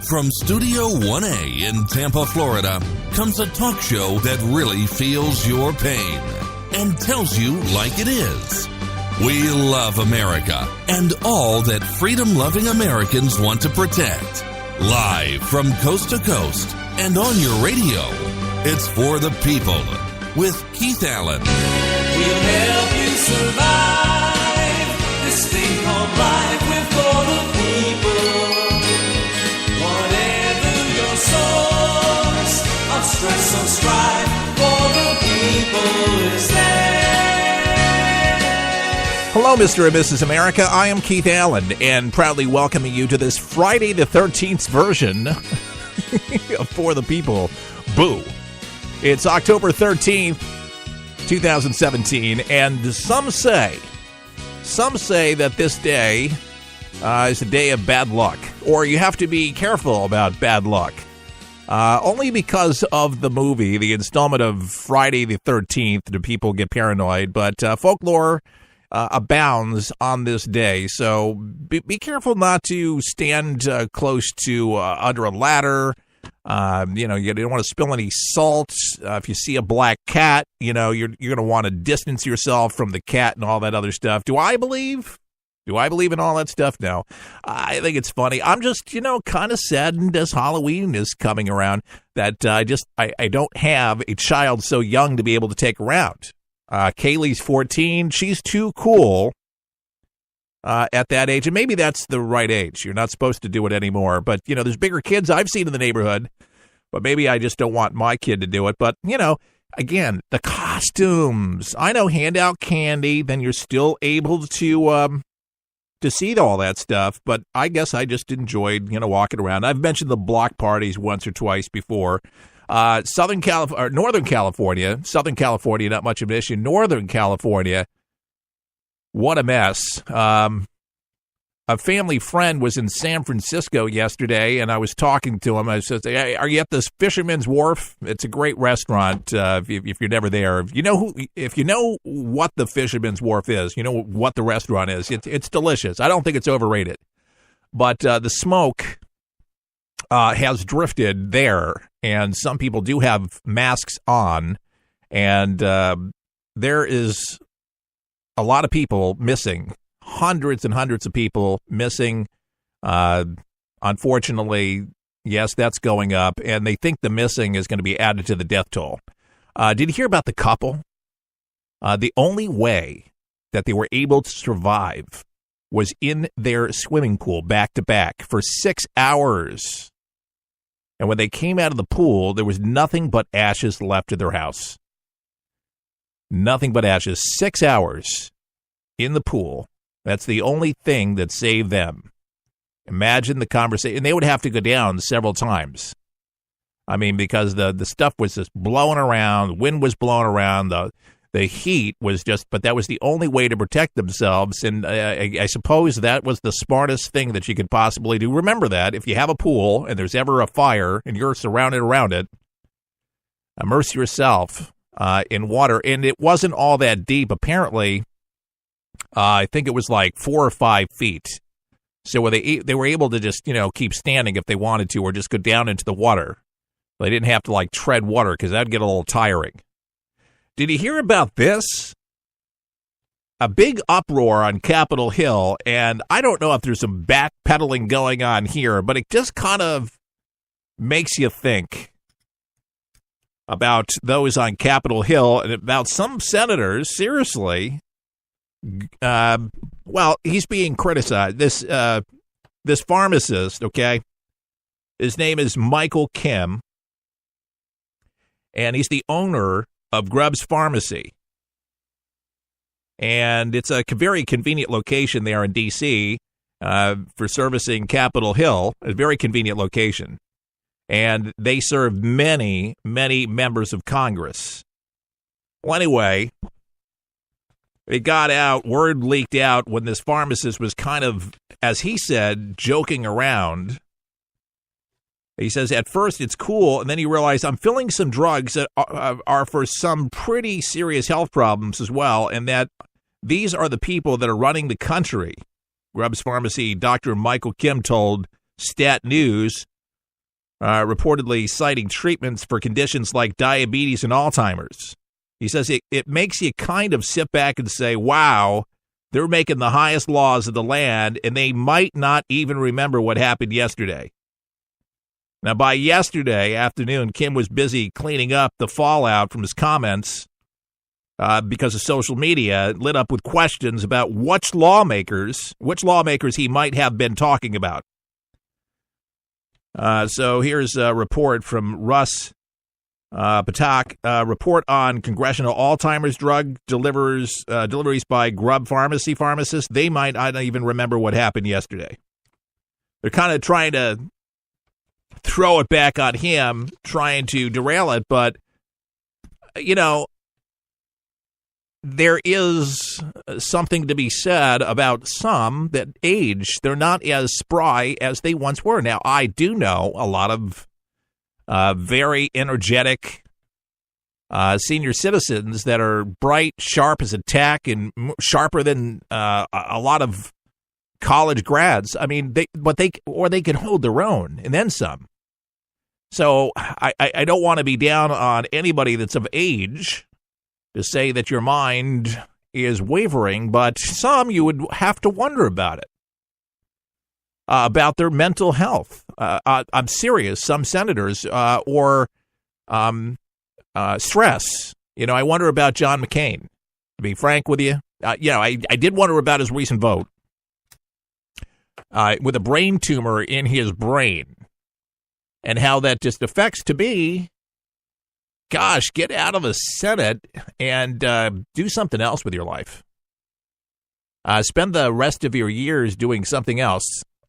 From Studio 1A in Tampa, Florida, comes a talk show that really feels your pain and tells you like it is. We love America and all that freedom-loving Americans want to protect. Live from coast to coast and on your radio, it's For the People with Keith Allen. We'll help you survive this thing called life. We're for the people. Whatever your source of stress or strife, for the people is there. Hello, Mr. and Mrs. America. I am Keith Allen, and proudly welcoming you to this Friday the 13th version of For the People. Boo. It's October 13th, 2017, and some say that this day is a day of bad luck, or you have to be careful about bad luck. Only because of the movie, the installment of Friday the 13th, do people get paranoid, but folklore abounds on this day, so be careful not to stand close to under a ladder. You don't want to spill any salt. If you see a black cat, you're going to want to distance yourself from the cat and all that other stuff. Do I believe in all that stuff? No. I think it's funny. I'm just, kind of saddened as Halloween is coming around that I don't have a child so young to be able to take around. Kaylee's 14. She's too cool at that age, and maybe that's the right age. You're not supposed to do it anymore, but there's bigger kids I've seen in the neighborhood, but maybe I just don't want my kid to do it. But again, the costumes. I know, hand out candy, then you're still able to see all that stuff, but I guess I just enjoyed walking around. I've mentioned the block parties once or twice before. Northern California, Southern California, not much of an issue. Northern California, what a mess. A family friend was in San Francisco yesterday, and I was talking to him. I said, hey, are you at this Fisherman's Wharf? It's a great restaurant if you're never there. If you know what the Fisherman's Wharf is, you know what the restaurant is. It's delicious. I don't think it's overrated. But the smoke has drifted there, and some people do have masks on, and there is a lot of people missing, hundreds and hundreds of people missing. Unfortunately, yes, that's going up, and they think the missing is going to be added to the death toll. Did you hear about the couple? The only way that they were able to survive was in their swimming pool back to back for 6 hours. And when they came out of the pool, there was nothing but ashes left of their house. Nothing but ashes. 6 hours in the pool. That's the only thing that saved them. Imagine the conversation. And they would have to go down several times. I mean, because the stuff was just blowing around. The wind was blowing around. The heat was just, but that was the only way to protect themselves. And I suppose that was the smartest thing that you could possibly do. Remember that if you have a pool and there's ever a fire and you're surrounded around it, immerse yourself in water. And it wasn't all that deep. Apparently, I think it was like 4 or 5 feet. So they were able to just, keep standing if they wanted to, or just go down into the water. They didn't have to tread water because that'd get a little tiring. Did you hear about this? A big uproar on Capitol Hill, and I don't know if there's some backpedaling going on here, but it just kind of makes you think about those on Capitol Hill and about some senators. Seriously, he's being criticized. This pharmacist, okay, his name is Michael Kim, and he's the owner of Grubb's Pharmacy. And it's a very convenient location there in D.C. For servicing Capitol Hill, a very convenient location. And they serve many, many members of Congress. Well, anyway, it got out, word leaked out when this pharmacist was kind of, as he said, joking around. He says, at first it's cool, and then he realized I'm filling some drugs that are for some pretty serious health problems as well, and that these are the people that are running the country. Grubb's Pharmacy Dr. Michael Kim told Stat News reportedly citing treatments for conditions like diabetes and Alzheimer's. He says it makes you kind of sit back and say, wow, they're making the highest laws of the land, and they might not even remember what happened yesterday. Now, by yesterday afternoon, Kim was busy cleaning up the fallout from his comments because of social media, lit up with questions about which lawmakers he might have been talking about. So here's a report from Russ Patak, report on congressional Alzheimer's drug deliveries by Grub pharmacists. They might not even remember what happened yesterday. They're kind of trying to throw it back on him, trying to derail it, but, you know, there is something to be said about some that age. They're not as spry as they once were. Now, I do know a lot of very energetic senior citizens that are bright, sharp as a tack, and sharper than a lot of college grads. I mean, they can hold their own and then some. So I don't want to be down on anybody that's of age to say that your mind is wavering, but some you would have to wonder about it, about their mental health. I'm serious. Some senators or stress. You know, I wonder about John McCain. To be frank with you, I did wonder about his recent vote with a brain tumor in his brain, and how that just affects, to me, gosh, get out of the Senate and do something else with your life. Spend the rest of your years doing something else.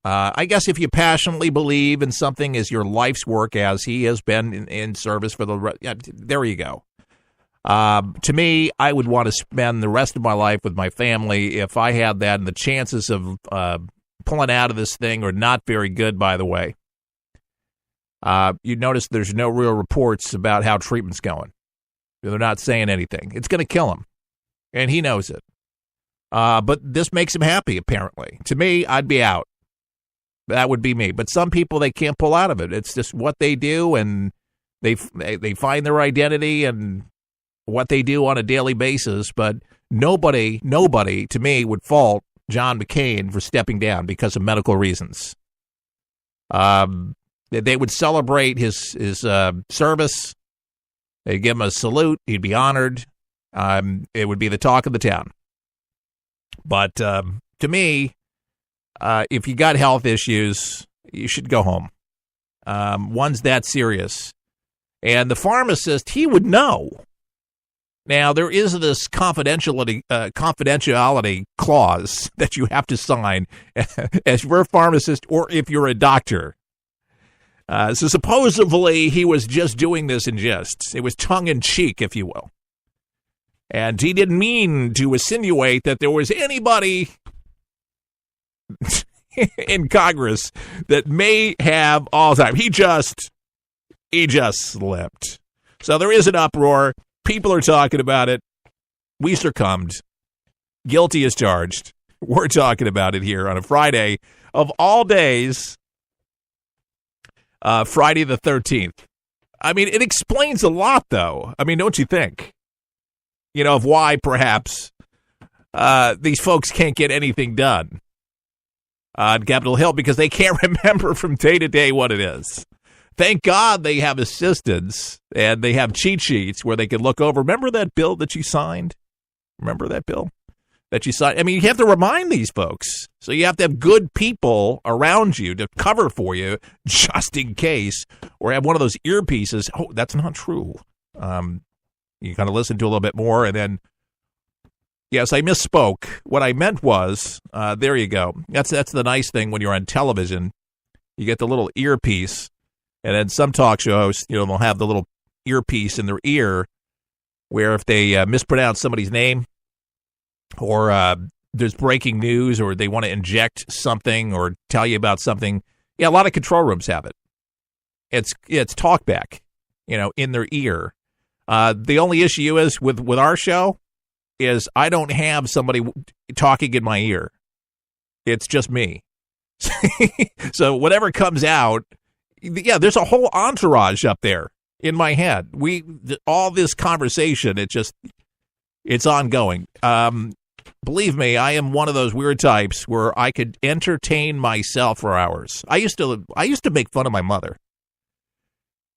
I guess if you passionately believe in something as your life's work, as he has been in service for there you go. To me, I would want to spend the rest of my life with my family if I had that, and the chances of pulling out of this thing are not very good, by the way. You notice there's no real reports about how treatment's going. They're not saying anything. It's going to kill him, and he knows it. But this makes him happy, apparently. To me, I'd be out. That would be me. But some people, they can't pull out of it. It's just what they do, and they find their identity and what they do on a daily basis. But nobody, to me, would fault John McCain for stepping down because of medical reasons. They would celebrate his service. They'd give him a salute. He'd be honored. It would be the talk of the town. But to me, if you got health issues, you should go home. One's that serious. And the pharmacist, he would know. Now, there is this confidentiality clause that you have to sign as you're a pharmacist or if you're a doctor. So supposedly he was just doing this in jest. It was tongue-in-cheek, if you will. And he didn't mean to insinuate that there was anybody in Congress that may have Alzheimer's. He just slipped. So there is an uproar. People are talking about it. We succumbed. Guilty as charged. We're talking about it here on a Friday of all days. Friday the 13th. I mean, it explains a lot, though. I mean, don't you think? You know, of why, perhaps, these folks can't get anything done on Capitol Hill because they can't remember from day to day what it is. Thank God they have assistants and they have cheat sheets where they can look over. Remember that bill that you signed? Remember that bill that you signed? I mean, you have to remind these folks. So you have to have good people around you to cover for you just in case, or have one of those earpieces. Oh, that's not true. You kind of listen to a little bit more and then, yes, I misspoke. What I meant was, there you go. That's the nice thing when you're on television. You get the little earpiece. And then some talk shows, you know, they'll have the little earpiece in their ear where if they mispronounce somebody's name or there's breaking news or they want to inject something or tell you about something, yeah, a lot of control rooms have it. It's talkback, you know, in their ear. The only issue is with our show is I don't have somebody talking in my ear. It's just me. So whatever comes out, Yeah, there's a whole entourage up there in my head. All this conversation, it's ongoing. Believe me, I am one of those weird types where I could entertain myself for hours. I used to make fun of my mother.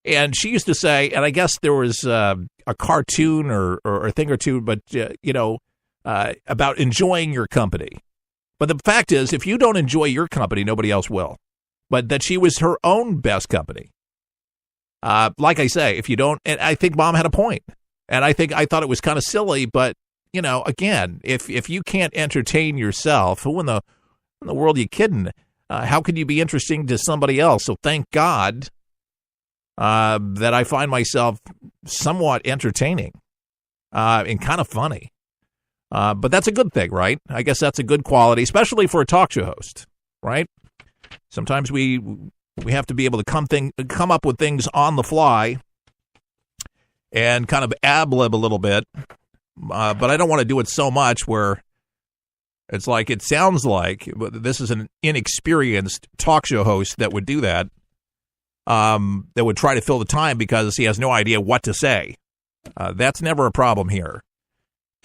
And she used to say, and I guess there was a cartoon or a thing or two, but, about enjoying your company. But the fact is, if you don't enjoy your company, nobody else will. But that she was her own best company. Like I say, if you don't, and I think Mom had a point. And I thought it was kind of silly, but, again, if you can't entertain yourself, who in the world are you kidding? How can you be interesting to somebody else? So thank God that I find myself somewhat entertaining and kind of funny. But that's a good thing, right? I guess that's a good quality, especially for a talk show host, right? Sometimes we have to be able to come up with things on the fly and kind of ad-lib a little bit. But I don't want to do it so much where it sounds like this is an inexperienced talk show host that would do that. That would try to fill the time because he has no idea what to say. That's never a problem here.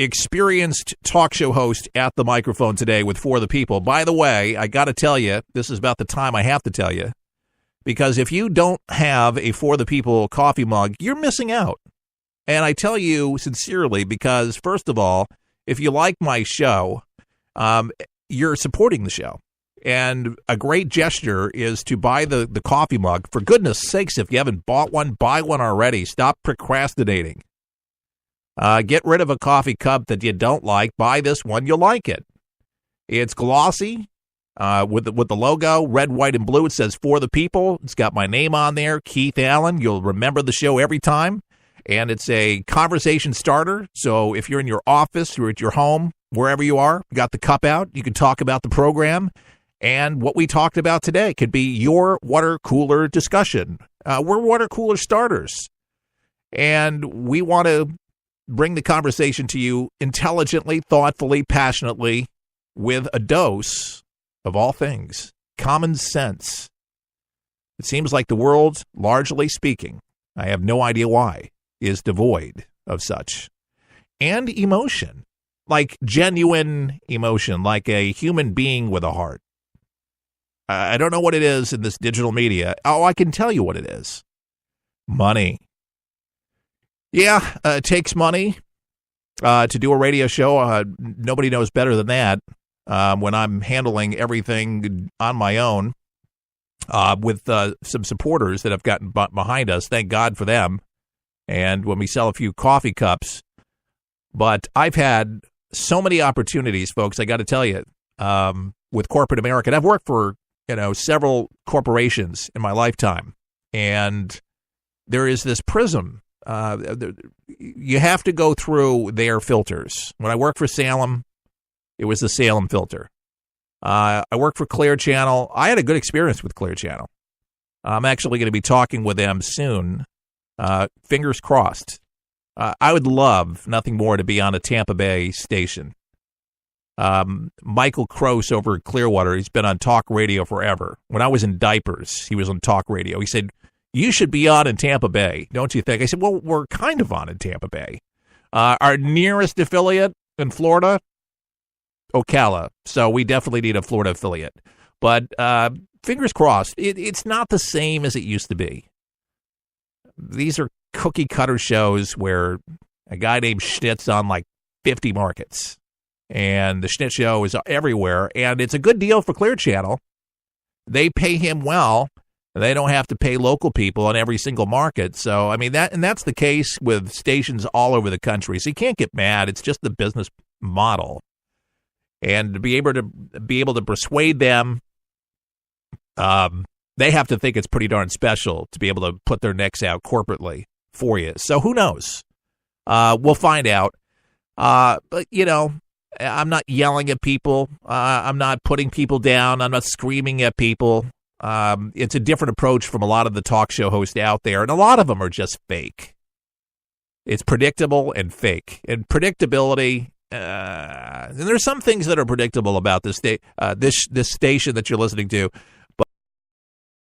Experienced talk show host at the microphone today with For the People. By the way, I got to tell you, this is about the time I have to tell you, because if you don't have a For the People coffee mug, you're missing out. And I tell you sincerely because, first of all, if you like my show, you're supporting the show. And a great gesture is to buy the coffee mug. For goodness sakes, if you haven't bought one, buy one already. Stop procrastinating. Get rid of a coffee cup that you don't like. Buy this one. You'll like it. It's glossy with the logo, red, white, and blue. It says For the People. It's got my name on there, Keith Allen. You'll remember the show every time. And it's a conversation starter. So if you're in your office or at your home, wherever you are, you got the cup out. You can talk about the program. And what we talked about today could be your water cooler discussion. We're water cooler starters. And we want to bring the conversation to you intelligently, thoughtfully, passionately, with a dose of all things, common sense. It seems like the world, largely speaking, I have no idea why, is devoid of such. And emotion, like genuine emotion, like a human being with a heart. I don't know what it is in this digital media. Oh, I can tell you what it is. Money. Yeah, it takes money to do a radio show. Nobody knows better than that when I'm handling everything on my own with some supporters that have gotten behind us. Thank God for them. And when we sell a few coffee cups. But I've had so many opportunities, folks, I got to tell you, with corporate America. And I've worked for several corporations in my lifetime. And there is this prism. You have to go through their filters. When I worked for Salem, it was the Salem filter. I worked for Clear Channel. I had a good experience with Clear Channel. I'm actually going to be talking with them soon. Fingers crossed. I would love nothing more to be on a Tampa Bay station. Michael Croce over at Clearwater, he's been on talk radio forever. When I was in diapers, he was on talk radio. He said, you should be on in Tampa Bay, don't you think? I said, well, we're kind of on in Tampa Bay. Our nearest affiliate in Florida, Ocala. So we definitely need a Florida affiliate. But fingers crossed, it's not the same as it used to be. These are cookie cutter shows where a guy named Schnitt's on like 50 markets. And the Schnitt show is everywhere. And it's a good deal for Clear Channel. They pay him well. They don't have to pay local people on every single market. So, I mean, that's the case with stations all over the country. So you can't get mad. It's just the business model. And to be able to persuade them, they have to think it's pretty darn special to be able to put their necks out corporately for you. So who knows? We'll find out. But, I'm not yelling at people. I'm not putting people down. I'm not screaming at people. It's a different approach from a lot of the talk show hosts out there, and a lot of them are just fake. It's predictable and fake. And predictability, and there's some things that are predictable about this station that you're listening to.